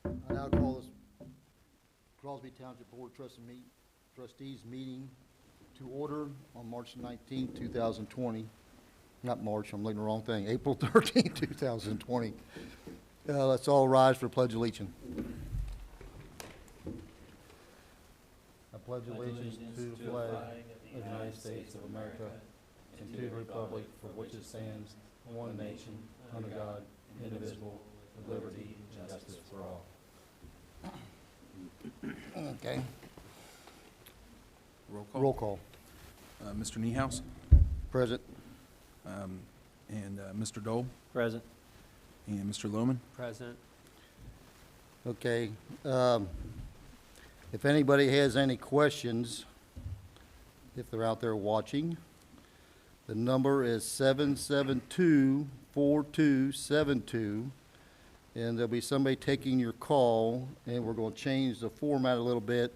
I now call this Crosby Township Board of Trustees meeting to order on March 19, 2020. Not March, I'm looking at the wrong thing. April 13, 2020. Let's all rise for Pledge of Allegiance. I pledge allegiance to the flag of the United States of America and to the republic for which it stands, one nation, under God, indivisible, with liberty and justice for all. Okay. Roll call. Roll call. Mr. Niehaus, Present. and Mr. Dole, Present. and Mr. Lohman. Present. Okay. If anybody has any questions, if they're out there watching, the number is 772-4272, and there'll be somebody taking your call, and we're going to change the format a little bit.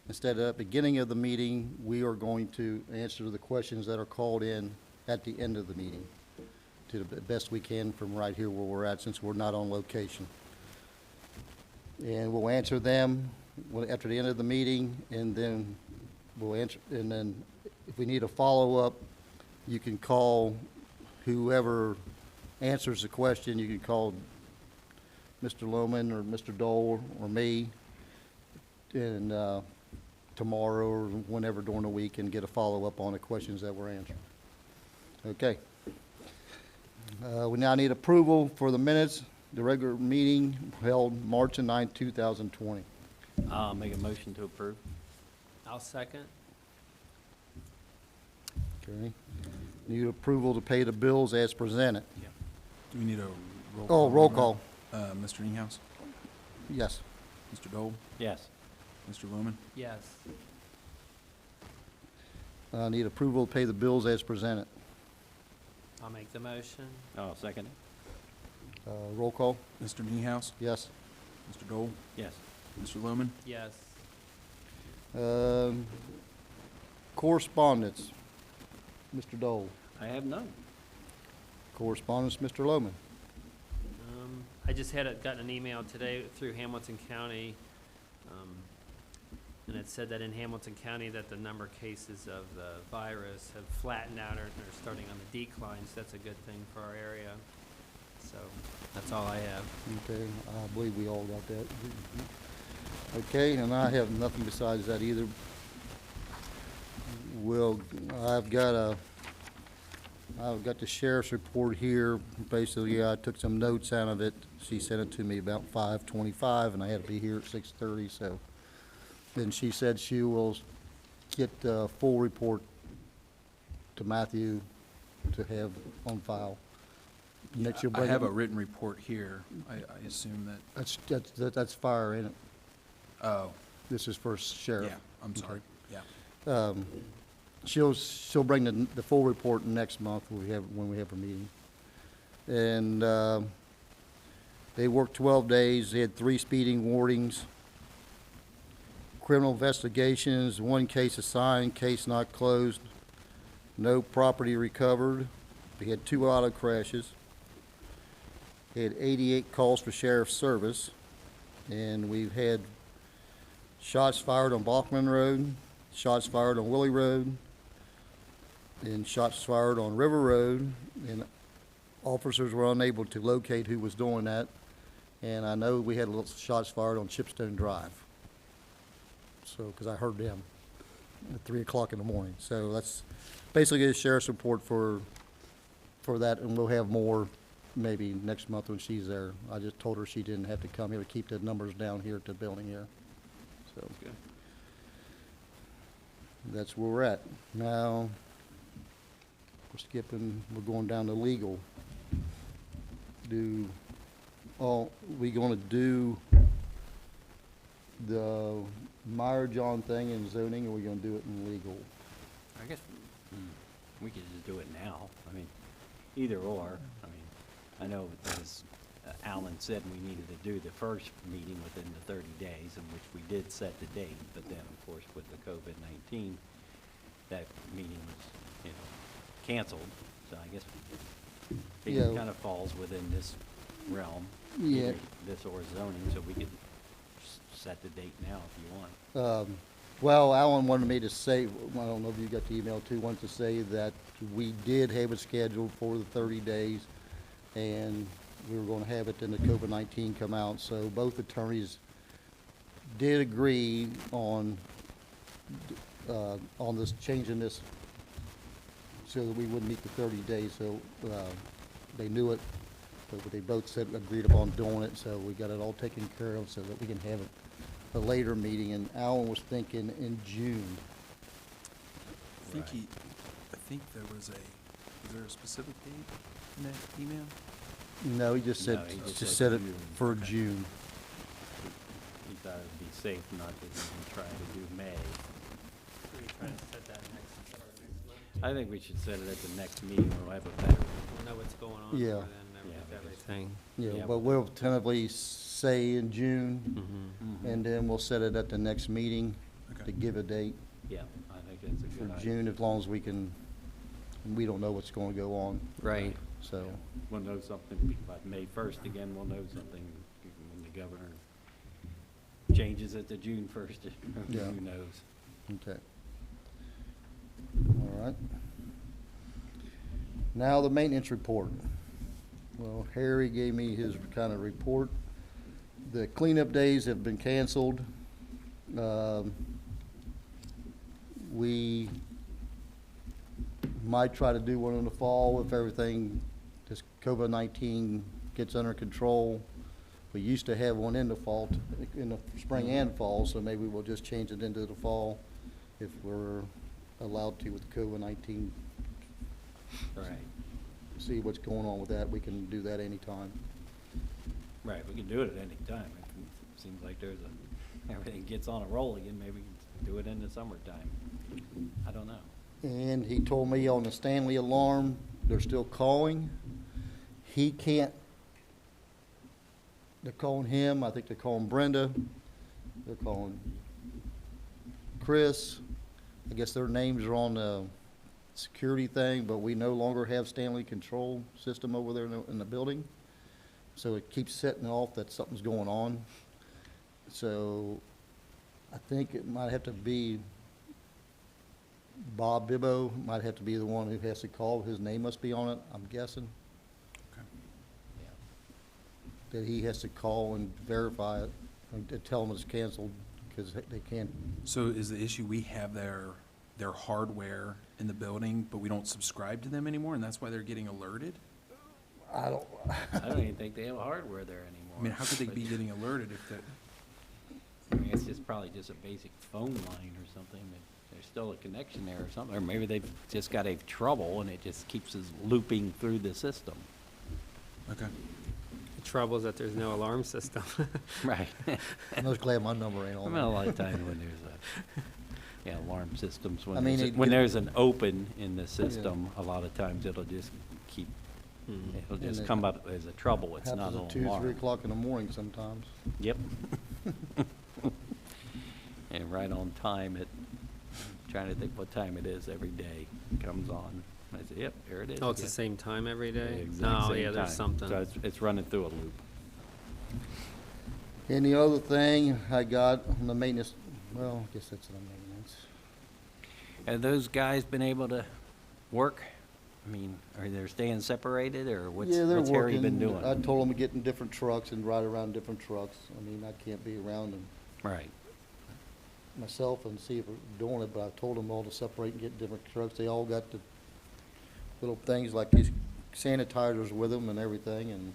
Instead of at the beginning of the meeting, we are going to answer the questions that are called in at the end of the meeting to the best we can from right here where we're at, since we're not on location. And we'll answer them after the end of the meeting, and then we'll answer, and then if we need a follow-up, you can call whoever answers the question. You can call Mr. Lohman or Mr. Dole or me, and tomorrow or whenever during the week, and get a follow-up on the questions that were answered. Okay. We now need approval for the minutes, the regular meeting held March 9, 2020. I'll make a motion to approve. I'll second. Okay. Need approval to pay the bills as presented. Do we need a roll Oh, call? roll call. Mr. Niehaus, Yes. Mr. Dole, Yes. Mr. Lohman. Yes. Need approval to pay the bills as presented. I'll make the motion. I'll second it. Roll call. Mr. Niehaus, Yes. Mr. Dole, Yes. Mr. Lohman. Yes. Correspondence. Mr. Dole. I have none. Correspondence, Mr. Lohman. I just gotten an email today through Hamilton County, and it said that in Hamilton County that the number of cases of the virus have flattened out or are starting on the decline, so that's a good thing for our area. So that's all I have. Okay, I believe we all got that. Okay, and I have nothing besides that either. I've got the sheriff's report here. Basically, I took some notes out of it. She sent it to me about 5:25, and I had to be here at 6:30, so. Then she said she will get the full report to Matthew to have on file. Next, you'll I bring have it- a written report here. I assume that, That's fire, ain't it? oh, This is for sheriff. yeah, I'm sorry, yeah. She'll bring the full report next month when we have a meeting. And they worked 12 days. They had 3 speeding warnings, criminal investigations, 1 case assigned, case not closed, no property recovered. We had 2 auto crashes. They had 88 calls for sheriff's service, and we've had shots fired on Bachman Road, shots fired on Willie Road, and shots fired on River Road, and officers were unable to locate who was doing that. And I know we had little shots fired on Chipstone Drive. So, because I heard them at 3 o'clock in the morning. So that's basically the sheriff's report for that, and we'll have more maybe next month when she's there. I just told her she didn't have to come here to keep the numbers down here at the building here. So Good. that's where we're at. Now, we're going down to legal. We gonna do the Meyer John thing in zoning, or are we gonna do it in legal? I guess we could just do it now. I mean, either or. I mean, I know as Alan said, we needed to do the first meeting within the 30 days, in which we did set the date, but then, of course, with the COVID-19, that meeting was, canceled. So I guess it Yeah. kind of falls within this realm. Yeah. either this or zoning, so we could set the date now if you want. Well, Alan wanted me to say, I don't know if you got the email too, wanted to say that we did have it scheduled for the 30 days, and we were gonna have it, then the COVID-19 come out, so both attorneys did agree on this, changing this so that we wouldn't meet the 30 days, so, they knew it, but they both said, agreed upon doing it, so we got it all taken care of so that we can have it a later meeting, and Alan was thinking in June. I think there was there a specific date in that email? No, he just said, No, he just just said said it June. for Okay. June. He thought it'd be safe not to even try to do May. Are we trying to set that next month? I think we should set it at the next meeting, we'll have a better, We'll know what's going on Yeah. more than Yeah, with because- everything. Yeah, Yeah. but we'll tentatively say in June, Mm-hmm. and then we'll set it at the next meeting Okay. to give a date Yeah, I think that's a for good idea. June, as long as we can, we don't know what's gonna go on, Right. so. Yeah. We'll know something by May 1st again, we'll know something when the governor changes it to June 1st, Yeah. who knows? Okay. All right. Now the maintenance report. Well, Harry gave me his kind of report. The cleanup days have been canceled. We might try to do one in the fall if everything, this COVID-19 gets under control. We used to have one in the fall, in the spring and fall, so maybe we'll just change it into the fall if we're allowed to with COVID-19. Right, See what's going on with that, we can do that anytime. right, we can do it at any time. It seems like everything gets on a roll again, maybe we can do it in the summertime. I don't know. And he told me on the Stanley alarm, they're still calling. He can't, they're calling him, I think they're calling Brenda, they're calling Chris. I guess their names are on the security thing, but we no longer have Stanley control system over there in the building. So it keeps setting off that something's going on. So I think it might have to be Bob Bibbo, might have to be the one who has to call. His name must be on it, I'm guessing. Okay. Yeah. That he has to call and verify it, and tell them it's canceled, because they can't. So is the issue we have their hardware in the building, but we don't subscribe to them anymore, and that's why they're getting alerted? I don't, I don't even think they have hardware there anymore. I mean, how could they But- be getting alerted if that, I mean, it's just probably just a basic phone line or something, but there's still a connection there or something, or maybe they've just got a trouble and it just keeps us looping through the system. okay. The trouble is that there's no alarm system. Right. I'm just glad my number ain't I on mean, a there. lot of times when there's alarm systems, when I mean, there's, it- when there's an open in the system, a lot of times it'll just keep, Hmm. it'll And just it come up as a trouble, it's not Happens an at 2, 3 alarm. o'clock in the morning sometimes. Yep. And right on time, trying to think what time it is every day, it comes on. I say, yep, there it is. Oh, it's the again. same time every day? Exact No, same yeah, there's time. something. So it's running through a loop. And the other thing I got on the maintenance, well, I guess that's on maintenance. Have those guys been able to work? I mean, are they staying separated, or what's Yeah, they're Harry been working. doing? I told them to get in different trucks and ride around different trucks. I mean, I can't be around them Right, myself and see if we're doing it, but I told them all to separate and get different trucks. They all got the little things like these sanitizers with them and everything, and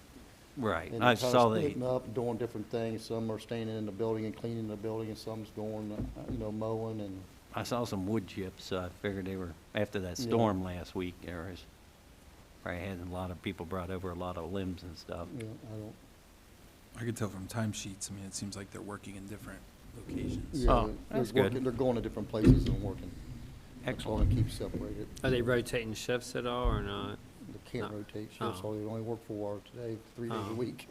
right. and I they're kinda saw they, splitting up and doing different things. Some are staying in the building and cleaning the building, and some's going, mowing and, I saw some wood chips, so I figured they were, after that Yeah. storm last week, there was, probably had a lot of people brought over a lot of limbs and stuff. I don't, I could tell from timesheets, I mean, it seems like they're working in different locations. yeah, Oh, they're that's good. working, they're going to different places and working. Excellent. To keep separated. Are they rotating shifts at all or not? They can't No. rotate shifts, Oh. so they only work 4 hours today, 3 days a Oh. week.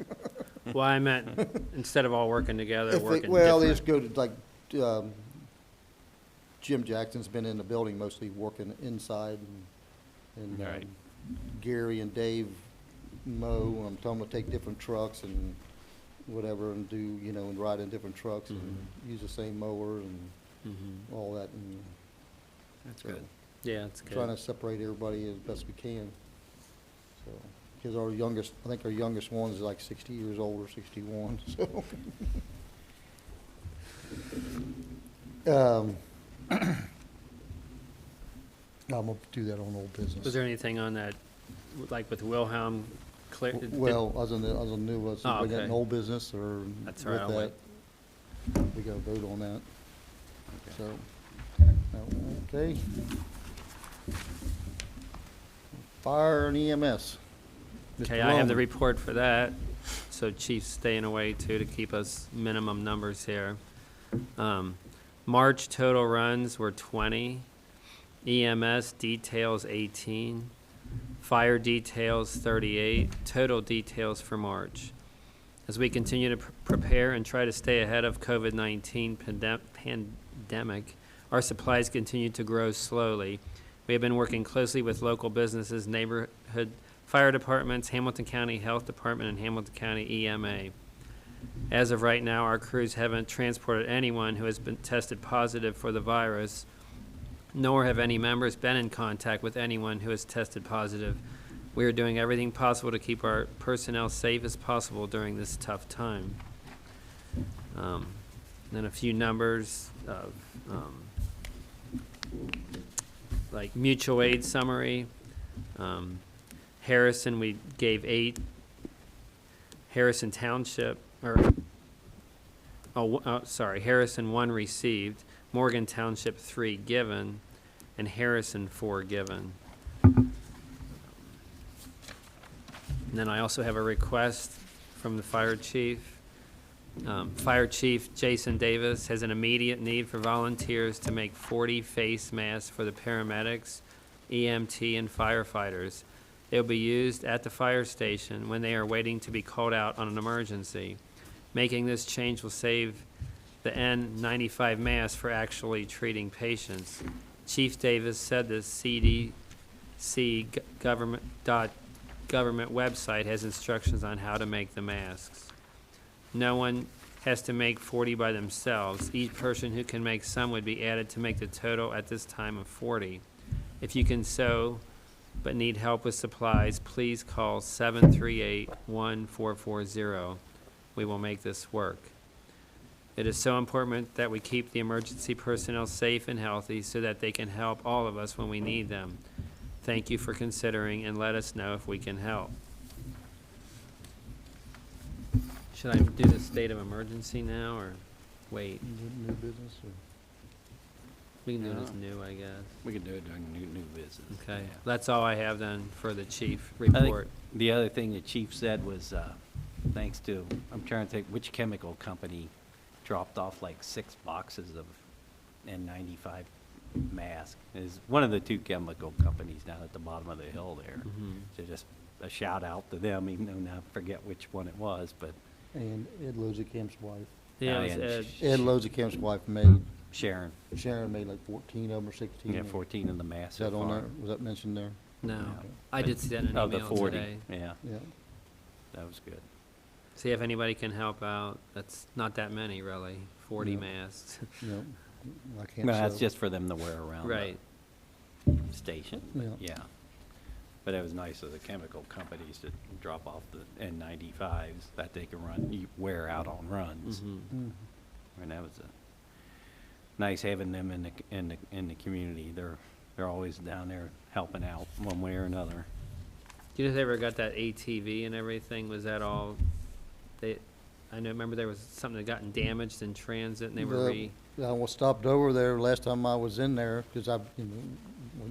Well, I meant, instead of all working together, If they- working Well, they different. just go to, like, Jim Jackson's been in the building mostly working inside, and Right. Gary and Dave mow. I'm telling them to take different trucks and whatever and do, and ride in different trucks and use the same mower and all that. And That's so good. Yeah, it's good. trying to separate everybody as best we can. So, because our youngest, I think our youngest one is like 60 years old or 61, so. I'm gonna do that on old business. Was there anything on that, like with Wilhelm clear? Well, I was on the new, was Oh, bring that in okay. old business or with That's all right, I'll wait. that? We gotta vote on that, so, okay. Fire and EMS. Mr. Okay, I have the Roman. report for that, so Chief's staying away too to keep us minimum numbers here. March total runs were 20, EMS details 18, fire details 38, total details for March. As we continue to prepare and try to stay ahead of COVID-19 pandemic, our supplies continue to grow slowly. We have been working closely with local businesses, neighborhood fire departments, Hamilton County Health Department, and Hamilton County EMA. As of right now, our crews haven't transported anyone who has been tested positive for the virus, nor have any members been in contact with anyone who has tested positive. We are doing everything possible to keep our personnel safe as possible during this tough time. Then a few numbers of like mutual aid summary. Harrison, we gave 8. Harrison Township, Harrison 1 received, Morgan Township 3 given, and Harrison 4 given. And then I also have a request from the fire chief. Fire Chief Jason Davis has an immediate need for volunteers to make 40 face masks for the paramedics, EMT, and firefighters. They will be used at the fire station when they are waiting to be called out on an emergency. Making this change will save the N95 mask for actually treating patients. Chief Davis said the CDC government website has instructions on how to make the masks. No one has to make 40 by themselves. Each person who can make some would be added to make the total at this time of 40. If you can sew but need help with supplies, please call 738-1440. We will make this work. It is so important that we keep the emergency personnel safe and healthy so that they can help all of us when we need them. Thank you for considering and let us know if we can help. Should I do the state of emergency now or wait? Is it new business or? We can do it as No. new, I guess. We can do it during new business. Okay, yeah. that's all I have then for the chief I think report. the other thing the chief said was, thanks to, I'm trying to think, which chemical company dropped off like 6 boxes of N95 mask. Is one of the 2 chemical companies down at the bottom of the hill there. Mhm. So just a shout out to them, even though now I forget which one it was, but And Ed Lozikamp's wife. Yeah, it and was Ed. Ed Lozikamp's wife made, Sharon, Sharon made like 14 of them or 16. yeah, of them. 14 in the mask Is so that on there? far. Was that mentioned there? No, Yeah. I did see that in an Oh, the email 40, today. yeah, Yeah. that was good. See if anybody can help out. That's not that many, really. 40 No. masks. No, I can't. No, that's sew. just for them to wear around Right. the station, Yeah. yeah. But it was nice of the chemical companies to drop off the N95s that they can wear out on runs. Mhm. Mm. And that was nice having them in the community. They're always down there helping out one way or another. You know, if they ever got that ATV and everything, was that all, I know, remember there was something that gotten damaged in transit and they were I was stopped over there last time I was in there, because I,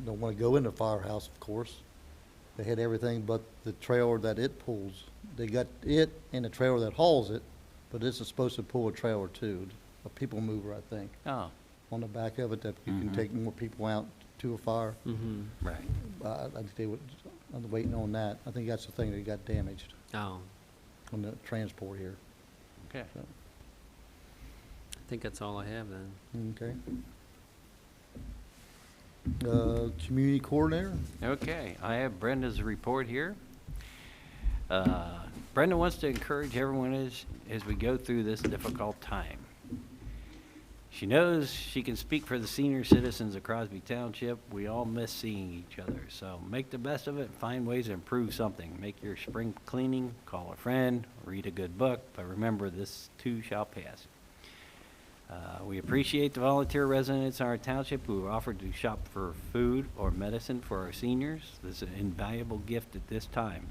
don't want to go in the firehouse, of course. They had everything but the trailer that it pulls. They got it and the trailer that hauls it, but this is supposed to pull a trailer too, a people mover, I think, Oh, on the back of it, that you can Mhm. take more people out to a fire. Mm-hmm. right. I think they would, I'm waiting on that. I think that's the thing that got damaged Oh, on the transport here. Okay. So, I think that's all I have then. okay. Community coordinator? Okay, I have Brenda's report here. Brenda wants to encourage everyone as we go through this difficult time. She knows she can speak for the senior citizens of Crosby Township. We all miss seeing each other, so make the best of it and find ways to improve something. Make your spring cleaning, call a friend, read a good book, but remember, this too shall pass. We appreciate the volunteer residents in our township who offered to shop for food or medicine for our seniors. This is an invaluable gift at this time.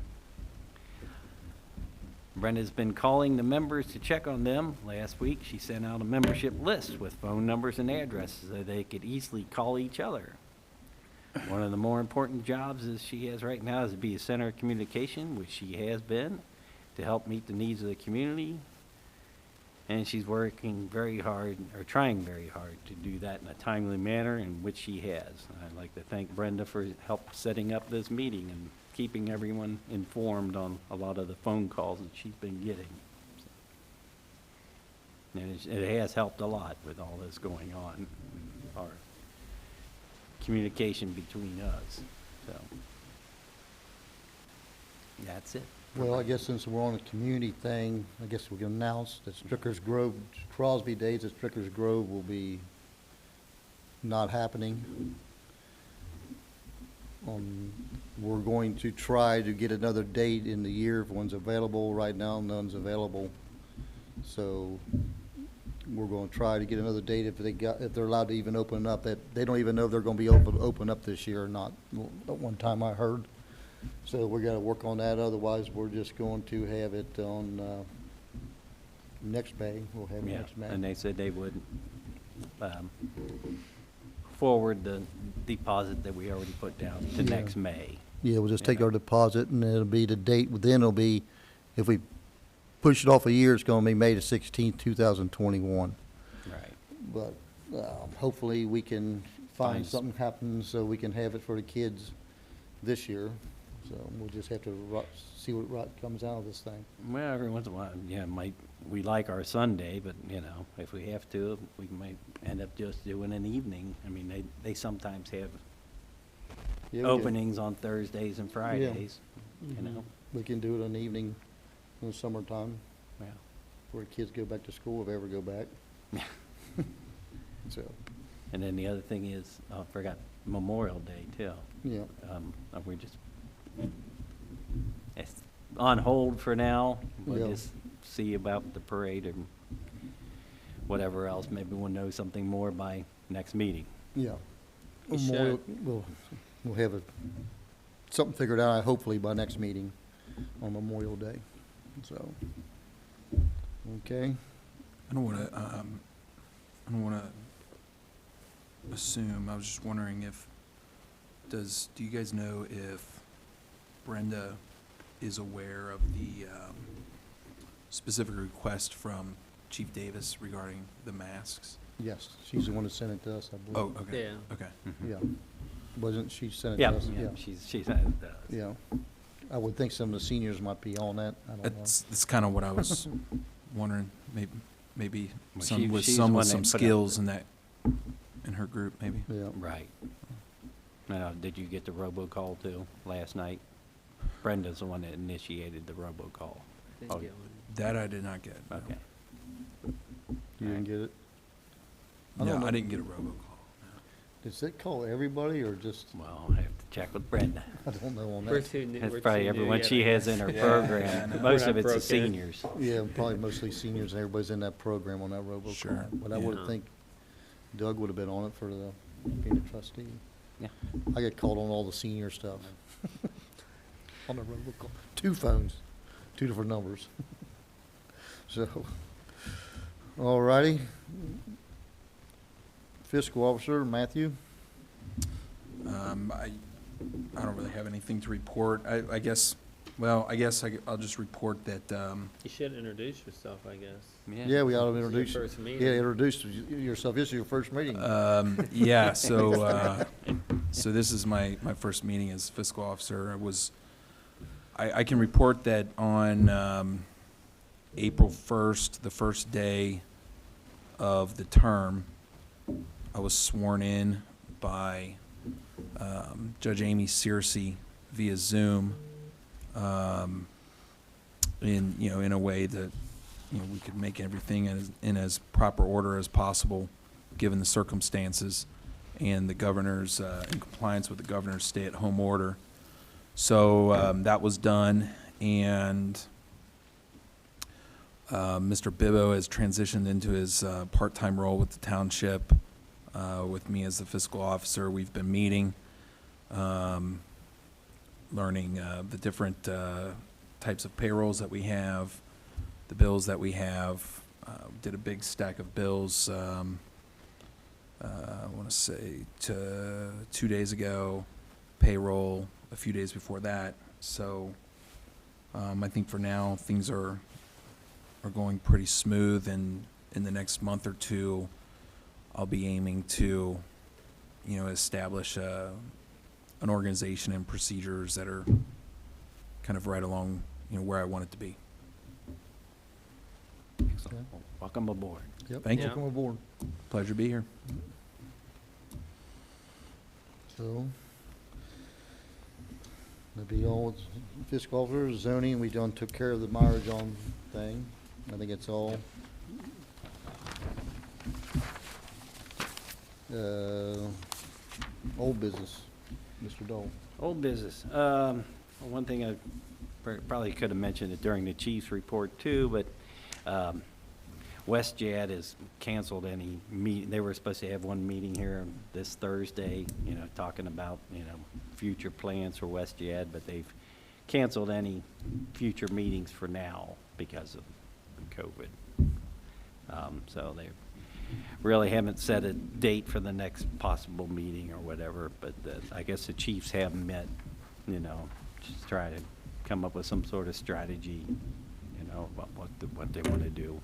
Brenda's been calling the members to check on them. Last week, she sent out a membership list with phone numbers and addresses so they could easily call each other. One of the more important jobs that she has right now is to be a center of communication, which she has been, to help meet the needs of the community. And she's working very hard, or trying very hard, to do that in a timely manner, in which she has. I'd like to thank Brenda for help setting up this meeting and keeping everyone informed on a lot of the phone calls that she's been getting. And it has helped a lot with all this going on, our communication between us, so. That's it. Well, I guess since we're on a community thing, I guess we can announce that Strickers Grove, Crosby Days at Strickers Grove will be not happening. We're going to try to get another date in the year if one's available. Right now, none's available. So we're going to try to get another date if they're allowed to even open up. They don't even know if they're going to be open up this year or not. At one time I heard. So we're going to work on that. Otherwise, we're just going to have it on next May. We'll have it Yeah, next May. and they said they would forward the deposit that we already put down to Yeah. next May. Yeah, we'll just take Yeah. our deposit, and it'll be the date. Then it'll be, if we push it off a year, it's going to be May the 16th, 2021. Right. But hopefully we can find Find- something happen so we can have it for the kids this year. So we'll just have to see what comes out of this thing. Well, every once in a while, yeah, we like our Sunday, but, you know, if we have to, we might end up just doing an evening. I mean, they sometimes have Yeah, we can- openings on Thursdays and Fridays, you know? We can do it in the evening in the summertime, Yeah. where kids go back to school, if they ever go back. So, And then the other thing is, I forgot Memorial Day too. yeah. We just, it's on hold for now. We'll Yeah. just see about the parade and whatever else. Maybe we'll know something more by next meeting. Yeah. You Memorial- We'll have something figured out, hopefully, by next meeting on Memorial Day. So, okay. I don't wanna assume, I was just wondering if, do you guys know if Brenda is aware of the, specific request from Chief Davis regarding the masks? Yes, she's the one that sent it to us, I believe. Oh, okay, Yeah. okay. Yeah. Wasn't she sent it Yeah, to us? yeah, she's, Yeah. I would think some of the seniors might be on that. I don't know. That's kind of what I was wondering, maybe Well, some she- with she's some the with one some that put out skills the- in that, in her group, maybe. Yeah. right. Now, did you get the robocall too last night? Brenda's the one that initiated the robocall. Didn't Oh, get one. That I did not get. no. Okay. You didn't get it? I No, don't know. I didn't get a robocall. Does it call everybody or just, Well, I have to check with Brenda. I don't know on We're that. too new. That's we're probably too new everyone yet, she I has guess. in her Yeah, program. I know. Most We're of not it's the broken. seniors. Yeah, probably mostly seniors, and everybody's in that program on that robocall. Sure, But I yeah. would think Doug would have been on it for being a trustee. Yeah. I get called on all the senior stuff. On the robocall. 2 phones, 2 different numbers. So, all righty. Fiscal Officer, Matthew? I don't really have anything to report. I guess I'll just report that, You should introduce yourself, I guess. Yeah, we ought to This is your introduce. first meeting. Yeah, introduce yourself. This is your first meeting. yeah, so this is my first meeting as fiscal officer. I can report that on, April 1st, the first day of the term, I was sworn in by, Judge Amy Searcy via Zoom. It in a way that, we could make everything in as proper order as possible, given the circumstances and the governor's, in compliance with the governor's stay-at-home order. So that was done, and Mr. Bibbo has transitioned into his part-time role with the township, with me as the fiscal officer. We've been meeting, learning the different types of payrolls that we have, the bills that we have. Did a big stack of bills, I want to say 2 days ago, payroll a few days before that. So I think for now, things are going pretty smooth, and in the next month or two, I'll be aiming to, establish an organization and procedures that are kind of right along, where I want it to be. Excellent. Well, welcome aboard. Yep. Thank you. Welcome aboard. Pleasure to be here. So, that'd be all with fiscal officer, zoning, we done took care of the mileage on thing. I think it's all. Old business, Mr. Dole. Old business. One thing I probably could have mentioned it during the chief's report too, but WestJet has canceled any meet. They were supposed to have one meeting here this Thursday, talking about, future plans for WestJet, but they've canceled any future meetings for now because of COVID. So they really haven't set a date for the next possible meeting or whatever, but I guess the chiefs have met, just try to come up with some sort of strategy, about what they want to do.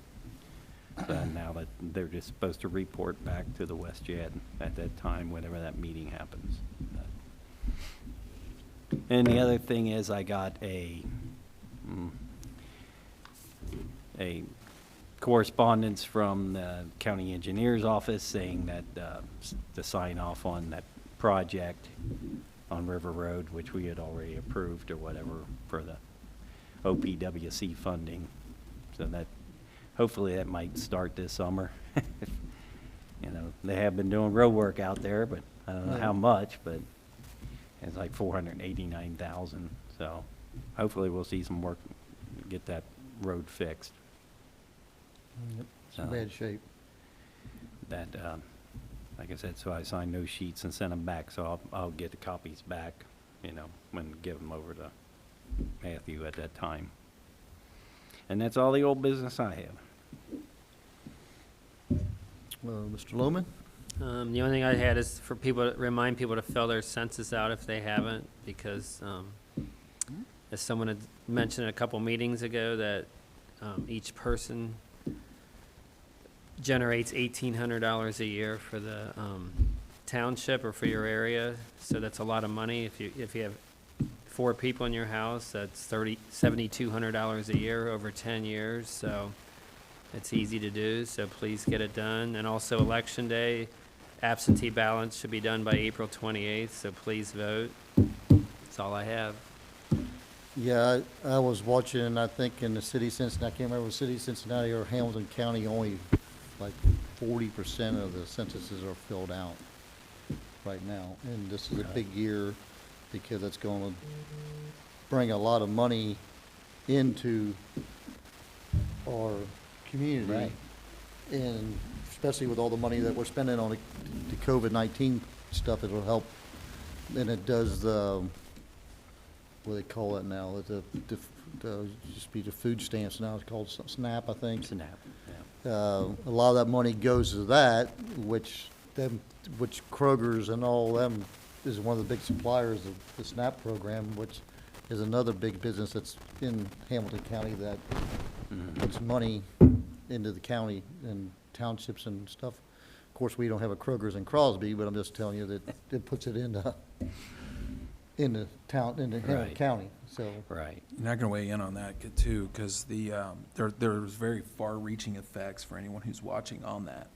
So now that they're just supposed to report back to the WestJet at that time, whenever that meeting happens. And the other thing is I got a correspondence from the county engineer's office saying that to sign off on that project on River Road, which we had already approved or whatever for the OPWC funding. So that, hopefully that might start this summer. They have been doing road work out there, but I don't know how much, but it's like $489,000. So hopefully we'll see some work, get that road fixed. Yep, it's So in bad shape. that, like I said, so I signed those sheets and sent them back, so I'll get the copies back, when give them over to Matthew at that time. And that's all the old business I have. Mr. Lohman? The only thing I had is for people, to remind people to fill their census out if they haven't, because as someone had mentioned a couple meetings ago, that each person generates $1,800 a year for the township or for your area, so that's a lot of money. If you have 4 people in your house, that's $7,200 a year over 10 years, so it's easy to do, so please get it done. And also Election Day, absentee ballots should be done by April 28th, so please vote. That's all I have. Yeah, I was watching, I think in the city of Cincinnati, I can't remember, city of Cincinnati or Hamilton County, only like 40% of the censuses are filled out right now. And this is a big year because it's going to bring a lot of money into our community. Right. And especially with all the money that we're spending on the COVID-19 stuff, it'll help. And it does the, what do they call it now? Used to be the food stamps, now it's called SNAP, I think. Snap, yeah. A lot of that money goes to that, which Kroger's and all them is one of the big suppliers of the SNAP program, which is another big business that's in Hamilton County that puts money into the county and townships and stuff. Of course, we don't have a Kroger's in Crosby, but I'm just telling you that it puts it in the Hamilton Right. County, so. Right. You're not going to weigh in on that too, because there's very far-reaching effects for anyone who's watching on that.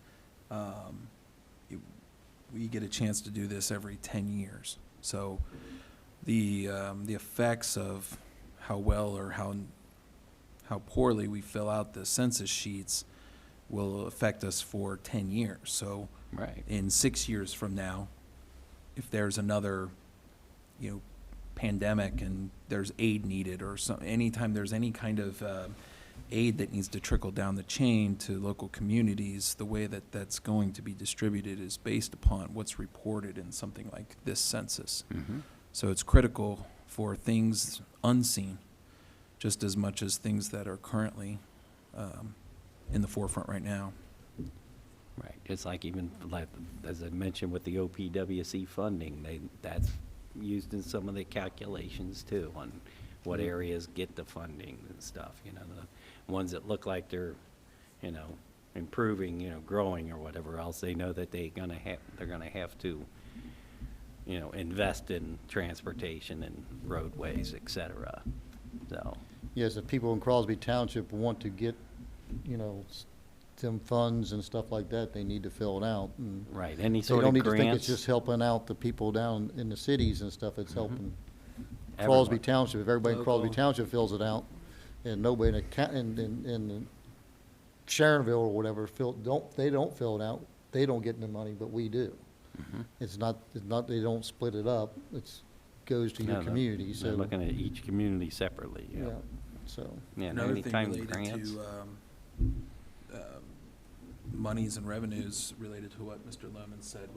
We get a chance to do this every 10 years, so the effects of how well or how how poorly we fill out the census sheets will affect us for 10 years. So Right. in 6 years from now, if there's another, pandemic and there's aid needed, or anytime there's any kind of aid that needs to trickle down the chain to local communities, the way that that's going to be distributed is based upon what's reported in something like this census. Mm-hmm. So it's critical for things unseen, just as much as things that are currently in the forefront right now. Right, it's like even, like, as I mentioned with the OPWC funding, that's used in some of the calculations too, on what areas get the funding and stuff, the ones that look like they're, improving, growing or whatever else, they know that they're gonna have to, invest in transportation and roadways, et cetera, so. Yes, if people in Crosby Township want to get, some funds and stuff like that, they need to fill it out. And Right, any they sort don't of need to think it's grants. just helping out the people down in the cities and stuff, it's helping Crosby Everyone. Township. If everybody in Crosby Local. Township fills it out, and nobody in Sharonville or whatever they don't fill it out, they don't get the money, but we do. Mhm. It's not, they don't split it up, goes to No, your no, community, so. They're looking at each community separately, Yeah, so, Yeah, and Another thing anytime related grants. to monies and revenues related to what Mr. Lemon said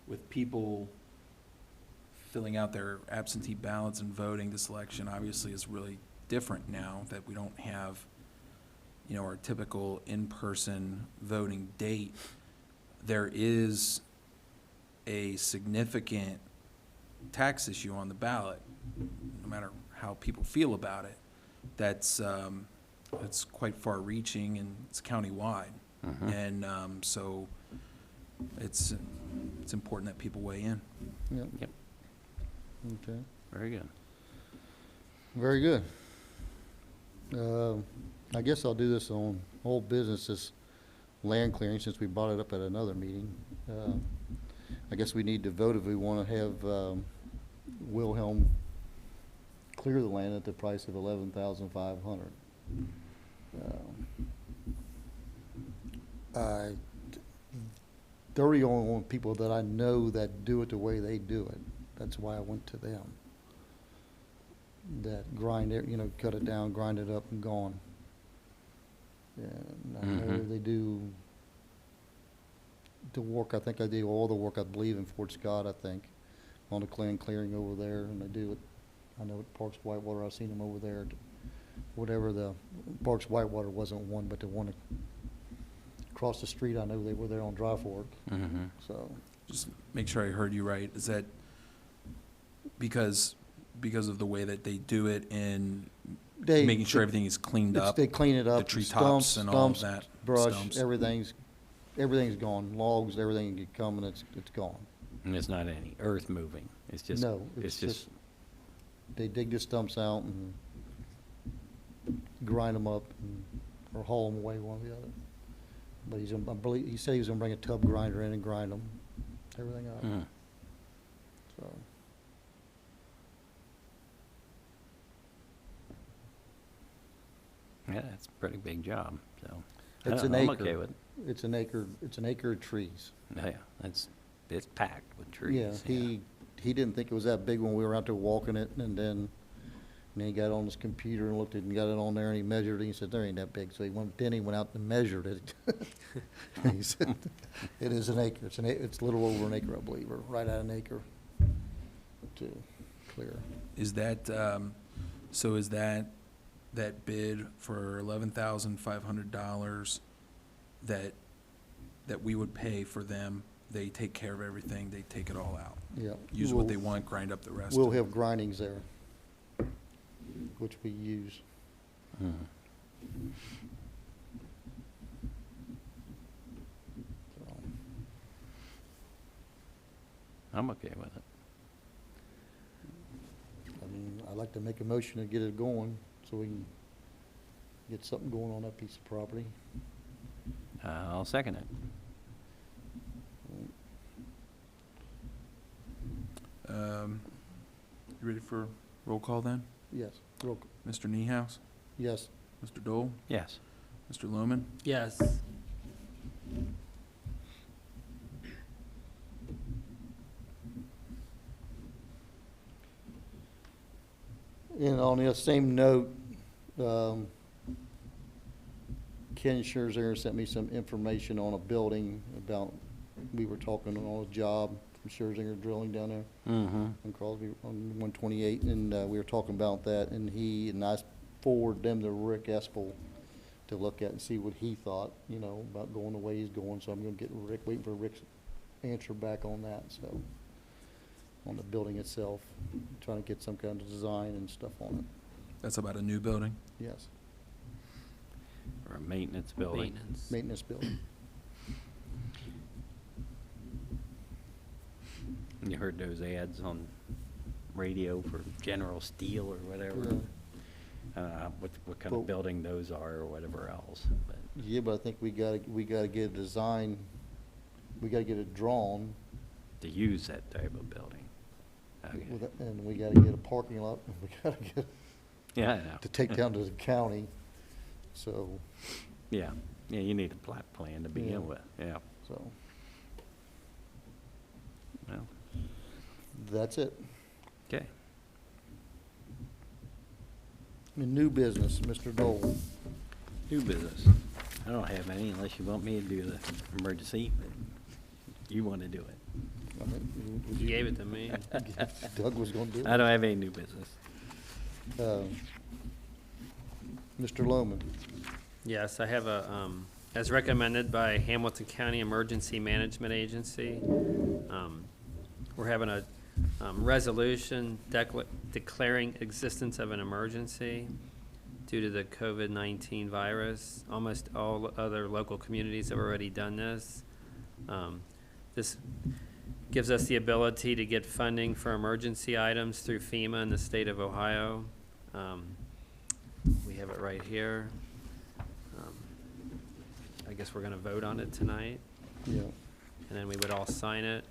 with people filling out their absentee ballots and voting, this election obviously is really different now that we don't have, our typical in-person voting date. There is a significant tax issue on the ballot, no matter how people feel about it. That's quite far-reaching, and it's countywide. Mhm. And so it's important that people weigh in. yeah, Yep, okay. very good. Very good. I guess I'll do this on old business, this land clearing, since we brought it up at another meeting. I guess we need to vote if we want to have Wilhelm clear the land at the price of $11,500. They're the only one people that I know that do it the way they do it. That's why I went to them. That grind it, cut it down, grind it up, and gone. And I know Mhm. they do the work. I think I do all the work, I believe, in Fort Scott, I think, on the clearing over there, and they do it. I know at Parks Whitewater, I've seen them over there. Whatever the Parks Whitewater wasn't one, but the one across the street, I know they were there on Dry Fork. Mm-hmm. So Just make sure I heard you right. Is that because of the way that they do it in they making sure everything is cleaned up? They clean it up. The treetops stumps, and all of stumps, that, brush, stumps. everything's gone. Logs, everything can come, and it's gone. And it's not any earth moving, it's just. No, it's just, they dig the stumps out and grind them up or haul them away, one or the other. But I believe, he said he was gonna bring a tub grinder in and grind them, everything up, Mm. so. Yeah, that's a pretty big job, so. It's an I'm acre. okay with it. It's an acre of trees. Yeah, it's packed with trees. Yeah, he didn't think it was that big when we were out there walking it, and then he got on his computer and looked at it and got it on there, and he measured it, and he said, there ain't that big, so he went out and measured it. He said, it is an acre, it's a little over an acre, I believe, or right at an acre to clear. Is that, so is that bid for $11,500 that we would pay for them? They take care of everything, they take it all out? Yeah. Use what they want, grind up the rest? We'll have grindings there, which we use. Mm. So. I'm okay with it. I mean, I'd like to make a motion to get it going, so we can get something going on that piece of property. I'll second it. You ready for roll call then? Yes, Mr. Niehaus, yes, Mr. Dole? Yes. Mr. Lohman? Yes. And on the same note, Ken Scherzinger sent me some information on a building about, we were talking on a job from Scherzinger Drilling down there Mm-hmm. on Crosby on 128, and we were talking about that, and I forwarded them to Rick Espel to look at and see what he thought, you know, about going the way he's going, so I'm gonna get Rick, waiting for Rick's answer back on that, so, on the building itself, trying to get some kind of design and stuff on it, That's about a new building? yes, Or a maintenance building. Maintenance. maintenance building. You heard those ads on radio for General Steel or whatever? What kind Well- of building those are or whatever else, but. Yeah, but I think we gotta get a design, we gotta get it drawn, To use that type of building. Okay. and we gotta get a parking lot, and we gotta get, Yeah, I know. to take down to the county, so, Yeah, yeah, you need a plot plan to Yeah. begin with, yeah. so, Well, that's it. okay. In new business, Mr. Dole. New business. I don't have any unless you want me to do the emergency, but you want to do it. I mean, You gave it to me. Doug was gonna do I it. don't have any new business. Mr. Lohman, Yes, I have as recommended by Hamilton County Emergency Management Agency, we're having a resolution declaring existence of an emergency due to the COVID-19 virus. Almost all other local communities have already done this. This gives us the ability to get funding for emergency items through FEMA in the state of Ohio. We have it right here. I guess we're gonna vote on it tonight, yeah, and then we would all sign it.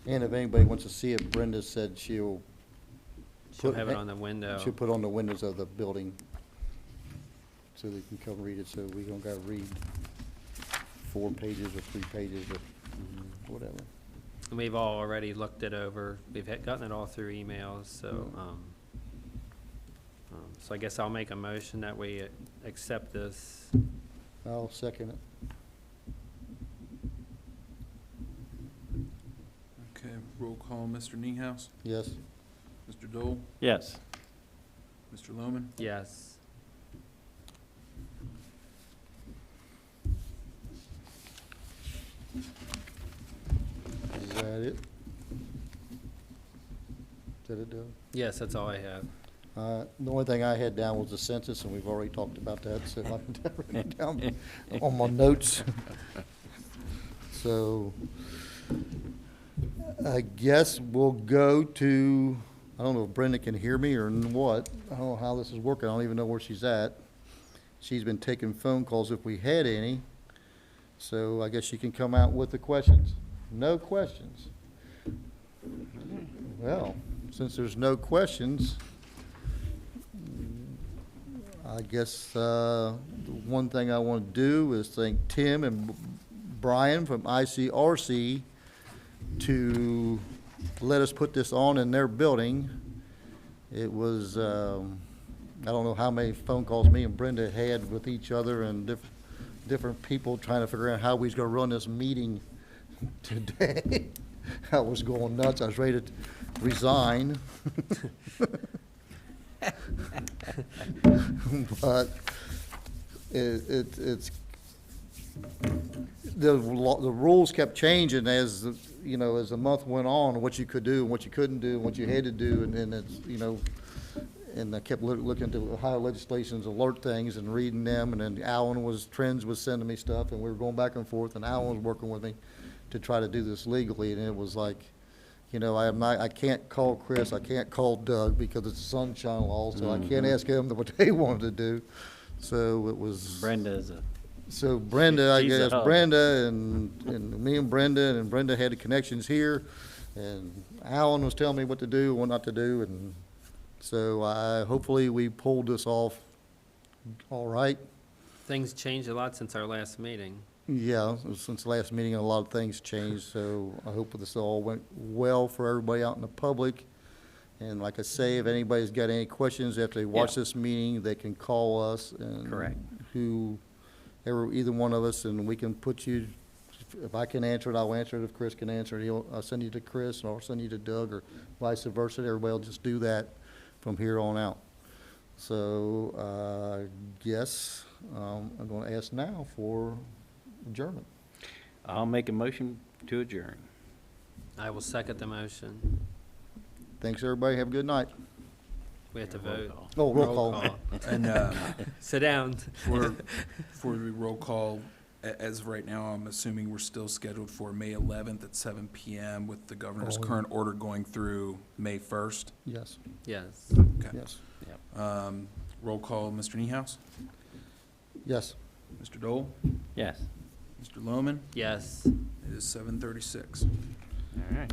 and if anybody wants to see it, Brenda said she'll She'll Put have it ha- on the window. She'll put on the windows of the building so they can come read it, so we don't gotta read 4 pages or 3 pages or whatever. And we've all already looked it over. We've gotten it all through emails, so, so I guess I'll make a motion that we accept this. I'll second it. Okay, roll call, Mr. Niehaus, Yes, Mr. Dole, Yes. Mr. Lohman, Yes. is that it? Is that it, Doug? Yes, that's all I have. The only thing I had down was the census, and we've already talked about that, so I've written it down on my notes. So, I guess we'll go to, I don't know if Brenda can hear me or what. I don't know how this is working. I don't even know where she's at. She's been taking phone calls if we had any. So I guess she can come out with the questions. No questions. Well, since there's no questions, I guess the one thing I want to do is thank Tim and Brian from ICRC to let us put this on in their building. It was, I don't know how many phone calls me and Brenda had with each other and different people trying to figure out how we was going to run this meeting today. I was going nuts. I was ready to resign. But it's, the rules kept changing as, you know, as the month went on, what you could do and what you couldn't do and what you had to do, and then it's, you know, and I kept looking at the Ohio legislation's alert things and reading them, and then Trends was sending me stuff, and we were going back and forth, and Alan was working with me to try to do this legally, and it was like, you know, I can't call Chris, I can't call Doug because it's sunshine law, so I can't ask them what they wanted to do. So it was. Brenda's a, So Brenda, I She's a guess hub. Brenda and me and Brenda had the connections here. And Alan was telling me what to do, what not to do, and so hopefully we pulled this off all right. Things changed a lot since our last meeting. Yeah, since the last meeting, a lot of things changed, so I hope this all went well for everybody out in the public. And like I say, if anybody's got any questions after they watch Yeah. this meeting, they can call us and Correct. either one of us, and we can put you, if I can answer it, I'll answer it. If Chris can answer it, I'll send you to Chris, or I'll send you to Doug, or vice versa. Everybody will just do that from here on out. So, yes, I'm gonna ask now for adjournment. I'll make a motion to adjourn. I will second the motion. Thanks, everybody. Have a good night. We have to Roll vote. call. Oh, roll call. And Sit down. for the roll call, as of right now, I'm assuming we're still scheduled for May 11th at 7 PM with the governor's Oh. current order going through May 1st. Yes, Yes. Okay. yes, Roll call, Mr. Niehaus, yes. Mr. Dole, Yes. Mr. Lohman. Yes. It is 7:36. All right.